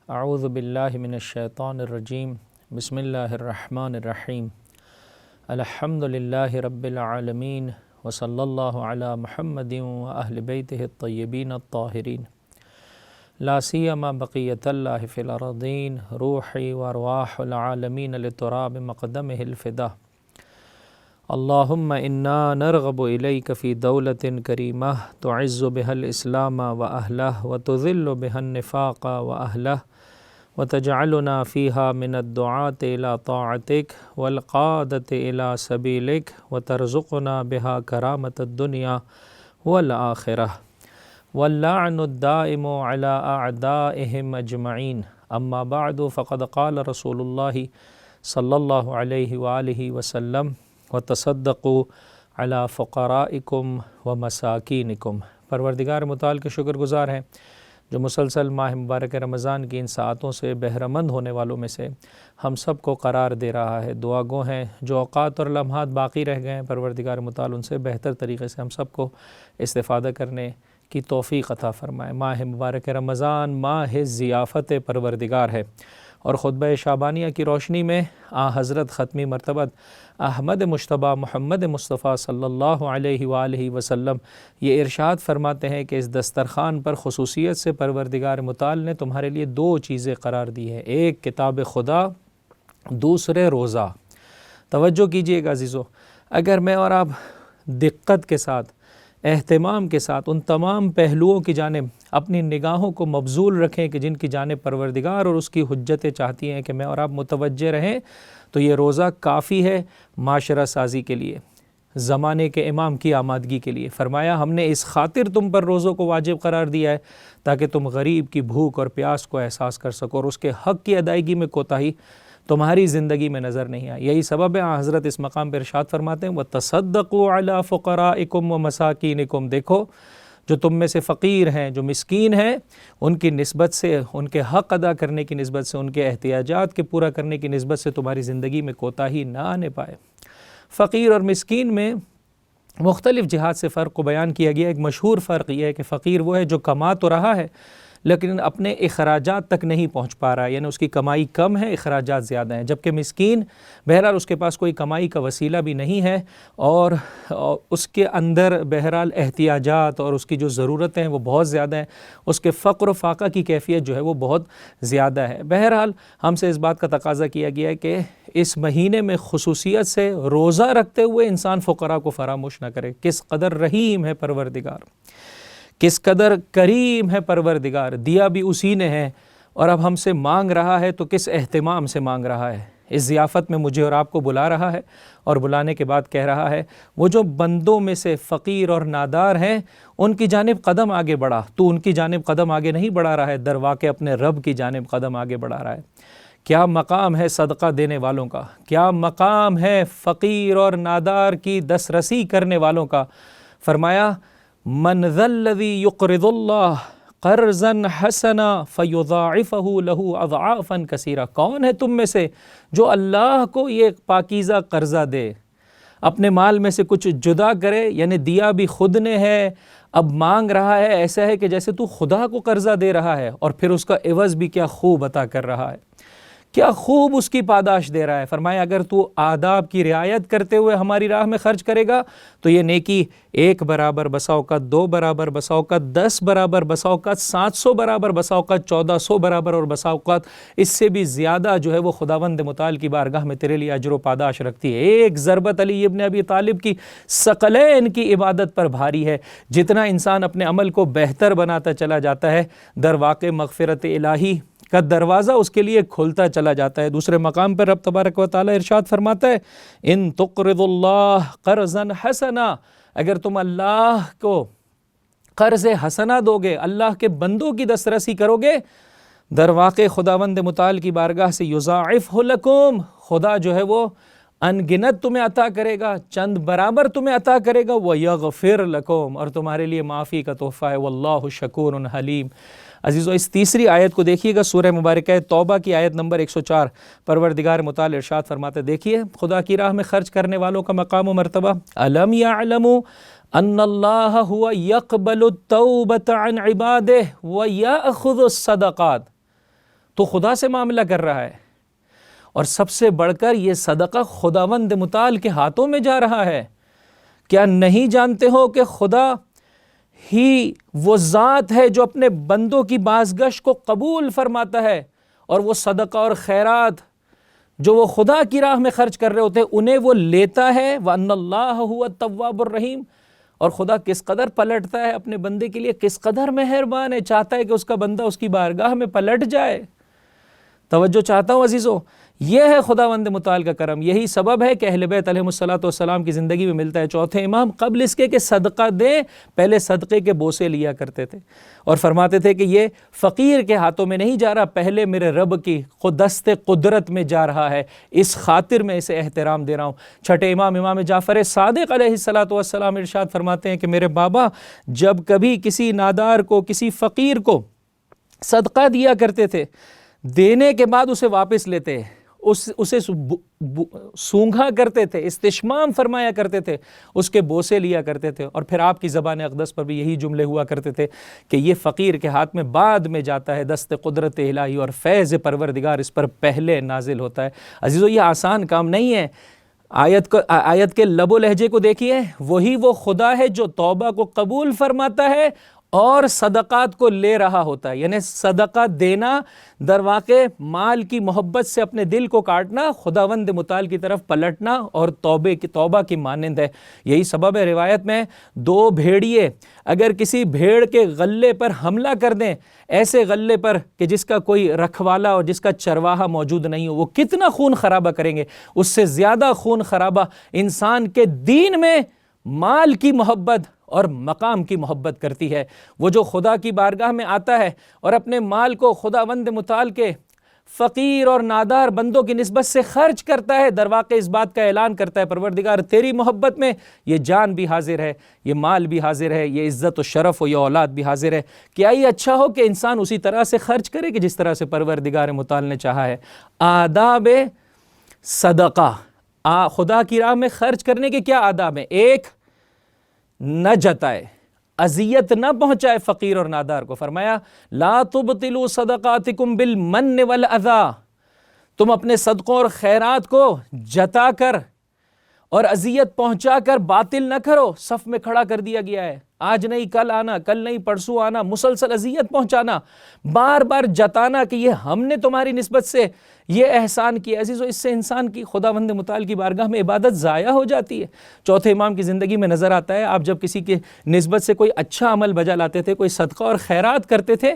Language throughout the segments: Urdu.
اعوذ باللہ من الشیطان الرجیم بسم اللہ الرحمن الرحیم الحمد للہ رب العالمین وصلی اللہ علی محمد واہل بیتہ الطیبین الطاہرین لا سیما بقیت اللہ فی الارضین روحی وارواح العالمین لتراب مقدمہ الفدا اللہم انا نرغب الیک فی دولت کریمہ تعز بها الاسلام واہلہ وتذل بها النفاق واہلہ وتجعلنا فيها من الدعاة إلى طاعتك والقادة إلى سبيلك وترزقنا بها كرامة الدنيا والآخرة واللعن الدائم على أعدائهم أجمعين أما بعد فقد قال رسول الله صلى الله عليه وآله وسلم وتصدقوا على فقرائكم ومساكينكم۔ پروردگار متعال کے شکر گزار ہیں جو مسلسل ماہ مبارک رمضان کی ان ساعتوں سے بہرمند ہونے والوں میں سے ہم سب کو قرار دے رہا ہے۔ دعا گو ہیں جو اوقات اور لمحات باقی رہ گئے ہیں، پروردگار متعال ان سے بہتر طریقے سے ہم سب کو استفادہ کرنے کی توفیق عطا فرمائے۔ ماہ مبارک رمضان ماہ ضیافت پروردگار ہے، اور خطبہ شعبانیہ کی روشنی میں حضرت ختمی مرتبت احمد مجتبیٰ محمد مصطفیٰ صلی اللہ علیہ وآلہ وسلم یہ ارشاد فرماتے ہیں کہ اس دسترخوان پر خصوصیت سے پروردگار متعال نے تمہارے لیے دو چیزیں قرار دی ہیں، ایک کتاب خدا، دوسرے روزہ۔ توجہ کیجئے گا عزیزو، اگر میں اور آپ دقت کے ساتھ، اہتمام کے ساتھ ان تمام پہلوؤں کی جانب اپنی نگاہوں کو مبذول رکھیں کہ جن کی جانب پروردگار اور اس کی حجتیں چاہتی ہیں کہ میں اور آپ متوجہ رہیں، تو یہ روزہ کافی ہے معاشرہ سازی کے لیے، زمانے کے امام کی آمادگی کے لیے۔ فرمایا ہم نے اس خاطر تم پر روزوں کو واجب قرار دیا ہے تاکہ تم غریب کی بھوک اور پیاس کو احساس کر سکو، اور اس کے حق کی ادائیگی میں کوتاہی تمہاری زندگی میں نظر نہیں آئی۔ یہی سبب ہے حضرت اس مقام پر ارشاد فرماتے ہیں وَتَصَدَّقُوا عَلَىٰ فُقَرَائِكُمْ وَمَسَاكِينِكُمْ۔ دیکھو جو تم میں سے فقیر ہیں، جو مسکین ہیں، ان کی نسبت سے، ان کے حق ادا کرنے کی نسبت سے، ان کے احتیاجات کے پورا کرنے کی نسبت سے تمہاری زندگی میں کوتاہی نہ آنے پائے۔ فقیر اور مسکین میں مختلف جہات سے فرق کو بیان کیا گیا۔ ایک مشہور فرق یہ ہے کہ فقیر وہ ہے جو کما تو رہا ہے لیکن اپنے اخراجات تک نہیں پہنچ پا رہا ہے، یعنی اس کی کمائی کم ہے، اخراجات زیادہ ہیں، جبکہ مسکین بہرحال اس کے پاس کوئی کمائی کا وسیلہ بھی نہیں ہے اور اس کے اندر بہرحال احتیاجات اور اس کی جو ضرورتیں ہیں وہ بہت زیادہ ہیں، اس کے فقر و فاقہ کی کیفیت جو ہے وہ بہت زیادہ ہے۔ بہرحال ہم سے اس بات کا تقاضا کیا گیا ہے کہ اس مہینے میں خصوصیت سے روزہ رکھتے ہوئے انسان فقراء کو فراموش نہ کرے۔ کس قدر رحیم ہے پروردگار، کس قدر کریم ہے پروردگار، دیا بھی اسی نے ہے، اور اب ہم سے مانگ رہا ہے تو کس اہتمام سے مانگ رہا ہے۔ اس ضیافت میں مجھے اور آپ کو بلا رہا ہے، اور بلانے کے بعد کہہ رہا ہے وہ جو بندوں میں سے فقیر اور نادار ہیں ان کی جانب قدم آگے بڑھا، تو ان کی جانب قدم آگے نہیں بڑھا رہا ہے، در واقع اپنے رب کی جانب قدم آگے بڑھا رہا ہے۔ کیا مقام ہے صدقہ دینے والوں کا، کیا مقام ہے فقیر اور نادار کی دسترسی کرنے والوں کا۔ فرمایا من ذا الذی یقرض اللہ قرضا حسنا فیضاعفہ لہ اضعافا کثیرہ۔ کون ہے تم میں سے جو اللہ کو یہ پاکیزہ قرضہ دے، اپنے مال میں سے کچھ جدا کرے، یعنی دیا بھی خود نے ہے، اب مانگ رہا ہے، ایسا ہے کہ جیسے تو خدا کو قرضہ دے رہا ہے، اور پھر اس کا عوض بھی کیا خوب عطا کر رہا ہے، کیا خوب اس کی پاداش دے رہا ہے۔ فرمایا اگر تو آداب کی رعایت کرتے ہوئے ہماری راہ میں خرچ کرے گا تو یہ نیکی 1 برابر، بسا اوقات 2 برابر، بسا اوقات 10 برابر، بسا اوقات 700 برابر، بسا اوقات 1400 برابر، اور بسا اوقات اس سے بھی زیادہ جو ہے وہ خداوند متعال کی بارگاہ میں تیرے لیے اجر و پاداش رکھتی ہے۔ ایک ضربت علی ابن ابی طالب کی ثقلین کی عبادت پر بھاری ہے۔ جتنا انسان اپنے عمل کو بہتر بناتا چلا جاتا ہے، در واقع مغفرت الہی کا دروازہ اس کے لیے کھلتا چلا جاتا ہے۔ دوسرے مقام پر رب تبارک و تعالی ارشاد فرماتا ہے ان تقرض اللہ قرضا حسنا، اگر تم اللہ کو قرض حسنا دو گے، اللہ کے بندوں کی دسترسی کرو گے، در واقع خداوند متعال کی بارگاہ سے یضاعفہ لکم، خدا جو ہے وہ ان گنت تمہیں عطا کرے گا، چند برابر تمہیں عطا کرے گا، وَيَغْفِرْ لَكُمْ، اور تمہارے لیے معافی کا تحفہ ہے، واللہ شکور حلیم۔ عزیزو اس تیسری آیت کو دیکھیے گا، سورہ مبارکہ توبہ کی آیت نمبر 104، پروردگار متعال ارشاد فرماتے، دیکھیے خدا کی راہ میں خرچ کرنے والوں کا مقام و مرتبہ۔ أَلَمْ يَعْلَمُوا أَنَّ اللَّهَ هُوَ يَقْبَلُ التَّوْبَةَ عَنْ عِبَادِهِ وَيَأْخُذُ الصَّدَقَاتِ۔ تو خدا سے معاملہ کر رہا ہے، اور سب سے بڑھ کر یہ صدقہ خداوند متعال کے ہاتھوں میں جا رہا ہے۔ کیا نہیں جانتے ہو کہ خدا ہی وہ ذات ہے جو اپنے بندوں کی بازگشت کو قبول فرماتا ہے، اور وہ صدقہ اور خیرات جو وہ خدا کی راہ میں خرچ کر رہے ہوتے ہیں انہیں وہ لیتا ہے۔ وَأَنَّ اللَّهَ هُوَ التَّوَّابُ الرَّحِيمُ، اور خدا کس قدر پلٹتا ہے اپنے بندے کے لیے، کس قدر مہربان ہے، چاہتا ہے کہ اس کا بندہ اس کی بارگاہ میں پلٹ جائے۔ توجہ چاہتا ہوں عزیزو، یہ ہے خداوند متعال کا کرم، یہی سبب ہے کہ اہل بیت علیہم السلام کی زندگی میں ملتا ہے۔ چوتھے امام قبل اس کے کہ صدقہ دیں، پہلے صدقے کے بوسے لیا کرتے تھے، اور فرماتے تھے کہ یہ فقیر کے ہاتھوں میں نہیں جا رہا، پہلے میرے رب کی دست قدرت میں جا رہا ہے، اس خاطر میں اسے احترام دے رہا ہوں۔ چھٹے امام جعفر صادق علیہ السلام ارشاد فرماتے ہیں کہ میرے بابا جب کبھی کسی نادار کو، کسی فقیر کو صدقہ دیا کرتے تھے، دینے کے بعد اسے واپس لیتے، اسے سونگھا کرتے تھے، استشمام فرمایا کرتے تھے، اس کے بوسے لیا کرتے تھے، اور پھر آپ کی زبان اقدس پر بھی یہی جملے ہوا کرتے تھے کہ یہ فقیر کے ہاتھ میں بعد میں جاتا ہے، دست قدرت الہی اور فیض پروردگار اس پر پہلے نازل ہوتا ہے۔ عزیزو یہ آسان کام نہیں ہے۔ آیت کے لب و لہجے کو دیکھیے، وہی وہ خدا ہے جو توبہ کو قبول فرماتا ہے اور صدقات کو لے رہا ہوتا ہے، یعنی صدقہ دینا در واقع مال کی محبت سے اپنے دل کو کاٹنا، خداوند متعال کی طرف پلٹنا اور توبہ کی مانند ہے۔ یہی سبب ہے روایت میں دو بھیڑیے اگر کسی بھیڑ کے غلے پر حملہ کر دیں، ایسے غلے پر کہ جس کا کوئی رکھوالا اور جس کا چرواہا موجود نہیں ہو، وہ کتنا خون خرابہ کریں گے، اس سے زیادہ خون خرابہ انسان کے دین میں مال کی محبت اور مقام کی محبت کرتی ہے۔ وہ جو خدا کی بارگاہ میں آتا ہے اور اپنے مال کو خداوند متعال کے فقیر اور نادار بندوں کی نسبت سے خرچ کرتا ہے، در واقع اس بات کا اعلان کرتا ہے پروردگار تیری محبت میں یہ جان بھی حاضر ہے، یہ مال بھی حاضر ہے، یہ عزت و شرف و یہ اولاد بھی حاضر ہے۔ کیا یہ اچھا ہو کہ انسان اسی طرح سے خرچ کرے کہ جس طرح سے پروردگار متعال نے چاہا ہے۔ آداب صدقہ، خدا کی راہ میں خرچ کرنے کے کیا آداب ہیں؟ ایک، نہ جتائے، اذیت نہ پہنچائے فقیر اور نادار کو۔ فرمایا لا تبطلوا صدقاتکم بالمن والاذی، تم اپنے صدقوں اور خیرات کو جتا کر اور اذیت پہنچا کر باطل نہ کرو۔ صف میں کھڑا کر دیا گیا ہے، آج نہیں کل آنا، کل نہیں پرسوں آنا، مسلسل اذیت پہنچانا، بار بار جتانا کہ یہ ہم نے تمہاری نسبت سے یہ احسان کیا۔ عزیزو اس سے انسان کی خداوند متعال کی بارگاہ میں عبادت ضائع ہو جاتی ہے۔ چوتھے امام کی زندگی میں نظر آتا ہے، آپ جب کسی کی نسبت سے کوئی اچھا عمل بجا لاتے تھے، کوئی صدقہ اور خیرات کرتے تھے،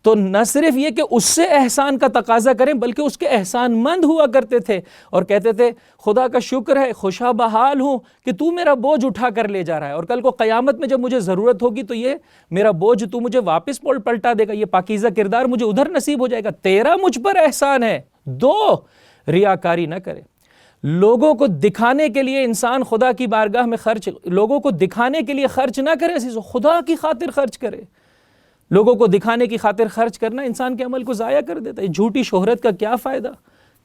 تو نہ صرف یہ کہ اس سے احسان کا تقاضا کریں بلکہ اس کے احسان مند ہوا کرتے تھے اور کہتے تھے خدا کا شکر ہے، خوشا بحال ہوں کہ تو میرا بوجھ اٹھا کر لے جا رہا ہے، اور کل کو قیامت میں جب مجھے ضرورت ہوگی تو یہ میرا بوجھ تو مجھے واپس پلٹا دے گا، یہ پاکیزہ کردار مجھے ادھر نصیب ہو جائے گا، تیرا مجھ پر احسان ہے۔ دو، ریاکاری نہ کرے، لوگوں کو دکھانے کے لیے انسان خدا کی بارگاہ میں لوگوں کو دکھانے کے لیے خرچ نہ کرے، خدا کی خاطر خرچ کرے۔ لوگوں کو دکھانے کی خاطر خرچ کرنا انسان کے عمل کو ضائع کر دیتا ہے۔ جھوٹی شہرت کا کیا فائدہ،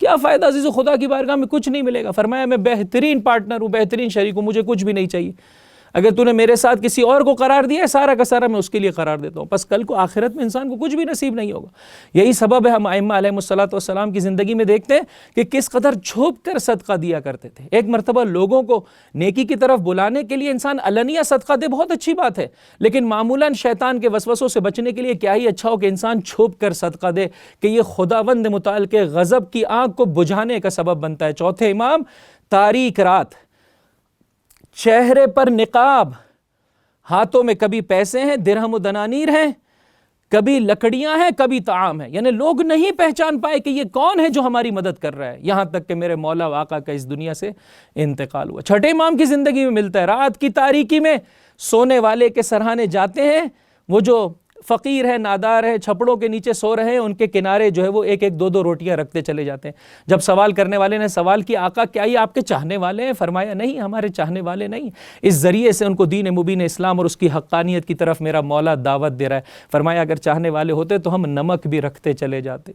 کیا فائدہ عزیزو، خدا کی بارگاہ میں کچھ نہیں ملے گا۔ فرمایا میں بہترین پارٹنر ہوں، بہترین شریک ہوں، مجھے کچھ بھی نہیں چاہیے۔ اگر تو نے میرے ساتھ کسی اور کو قرار دیا ہے، سارا کا سارا میں اس کے لیے قرار دیتا ہوں، بس کل کو آخرت میں انسان کو کچھ بھی نصیب نہیں ہوگا۔ یہی سبب ہے ہم ائمہ علیہم السلام کی زندگی میں دیکھتے ہیں کہ کس قدر چھپ کر صدقہ دیا کرتے تھے۔ ایک مرتبہ لوگوں کو نیکی کی طرف بلانے کے لیے انسان علنیہ صدقہ دے، بہت اچھی بات ہے، لیکن معمولاً شیطان کے وسوسوں سے بچنے کے لیے کیا ہی اچھا ہو کہ انسان چھپ کر صدقہ دے کہ یہ خداوند متعال کے غضب کی آگ کو بجھانے کا سبب بنتا ہے۔ چوتھے امام، تاریک رات، چہرے پر نقاب، ہاتھوں میں کبھی پیسے ہیں، درہم و دنانیر ہیں، کبھی لکڑیاں ہیں، کبھی طعام ہے، یعنی لوگ نہیں پہچان پائے کہ یہ کون ہے جو ہماری مدد کر رہا ہے، یہاں تک کہ میرے مولا و آقا کا اس دنیا سے انتقال ہوا۔ چھٹے امام کی زندگی میں ملتا ہے، رات کی تاریکی میں سونے والے کے سرہانے جاتے ہیں، وہ جو فقیر ہے، نادار ہے، چھپڑوں کے نیچے سو رہے ہیں، ان کے کنارے جو ہے وہ ایک ایک دو دو روٹیاں رکھتے چلے جاتے ہیں۔ جب سوال کرنے والے نے سوال کیا آقا کیا یہ آپ کے چاہنے والے ہیں؟ فرمایا نہیں، ہمارے چاہنے والے نہیں، اس ذریعے سے ان کو دین مبین اسلام اور اس کی حقانیت کی طرف میرا مولا دعوت دے رہا ہے۔ فرمایا اگر چاہنے والے ہوتے تو ہم نمک بھی رکھتے چلے جاتے۔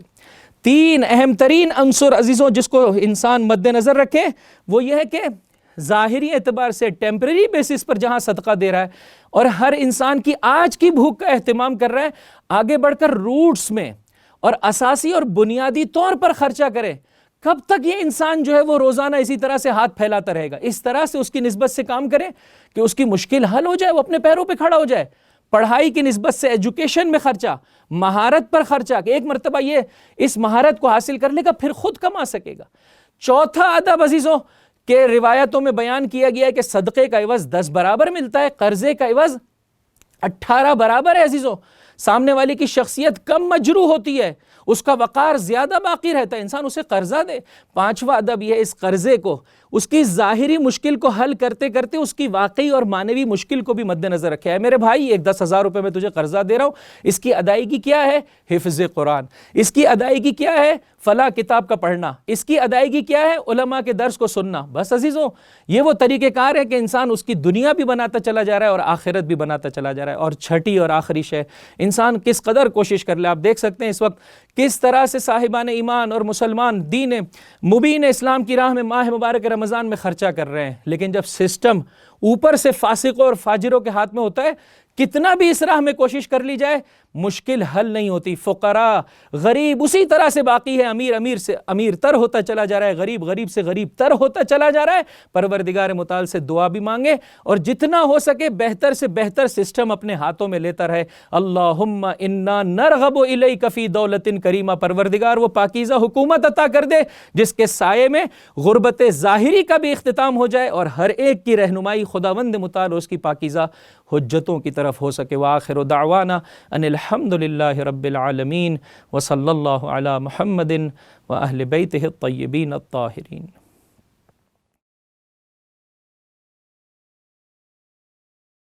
تین اہم ترین عنصر عزیزوں جس کو انسان مد نظر رکھے وہ یہ ہے کہ ظاہری اعتبار سے ٹیمپریری بیسس پر جہاں صدقہ دے رہا ہے اور ہر انسان کی آج کی بھوک کا اہتمام کر رہا ہے، آگے بڑھ کر روٹس میں اور اساسی اور بنیادی طور پر خرچہ کرے، کب تک یہ انسان جو ہے وہ روزانہ اسی طرح سے ہاتھ پھیلاتا رہے گا؟ اس طرح سے اس کی نسبت سے کام کرے کہ اس کی مشکل حل ہو جائے، وہ اپنے پیروں پہ کھڑا ہو جائے۔ پڑھائی کی نسبت سے ایجوکیشن میں خرچہ، مہارت پر خرچہ کہ ایک مرتبہ یہ اس مہارت کو حاصل کر لے گا پھر خود کما سکے گا۔ چوتھا ادب عزیزوں کہ روایتوں میں بیان کیا گیا ہے کہ صدقے کا عوض 10 برابر ملتا ہے، قرضے کا عوض 18 برابر ہے عزیزوں۔ سامنے والی کی شخصیت کم مجروح ہوتی ہے، اس کا وقار زیادہ باقی رہتا ہے، انسان اسے قرضہ دے۔ پانچواں ادب یہ ہے اس قرضے کو، اس کی ظاہری مشکل کو حل کرتے کرتے اس کی واقعی اور معنوی مشکل کو بھی مد نظر رکھے۔ ہے میرے بھائی، ایک 10,000 روپے میں تجھے قرضہ دے رہا ہوں، اس کی ادائیگی کیا ہے؟ حفظ قرآن۔ اس کی ادائیگی کیا ہے؟ فلاں کتاب کا پڑھنا۔ اس کی ادائیگی کیا ہے؟ علماء کے درس کو سننا۔ بس عزیزوں، یہ وہ طریقہ کار ہے کہ انسان اس کی دنیا بھی بناتا چلا جا رہا ہے اور آخرت بھی بناتا چلا جا رہا ہے۔ اور چھٹی اور آخری شے، انسان کس قدر کوشش کر لے۔ آپ دیکھ سکتے ہیں اس وقت کس طرح سے صاحبان ایمان اور مسلمان دین مبین اسلام کی راہ میں ماہ مبارک رمضان میں خرچہ کر رہے ہیں، لیکن جب سسٹم اوپر سے فاسقوں اور فاجروں کے ہاتھ میں ہوتا ہے، کتنا بھی اس راہ میں کوشش کر لی جائے مشکل حل نہیں ہوتی۔ فقراء غریب اسی طرح سے باقی ہے، امیر سے امیر تر ہوتا چلا جا رہا ہے، غریب سے غریب تر ہوتا چلا جا رہا ہے۔ پروردگار متعال سے دعا بھی مانگے اور جتنا ہو سکے بہتر سے بہتر سسٹم اپنے ہاتھوں میں لیتا رہے۔ اللہم انا نرغب الیک فی دولت کریمہ، پروردگار وہ پاکیزہ حکومت عطا کر دے جس کے سائے میں غربت ظاہری کا بھی اختتام ہو جائے اور ہر ایک کی رہنمائی خداوند متعال اس کی پاکیزہ حجتوں کی طرف ہو سکے۔ وآخر دعوانا ان الحمد للہ رب العالمین وصلی اللہ علی محمد وأہل بیتہ الطیبین الطاہرین۔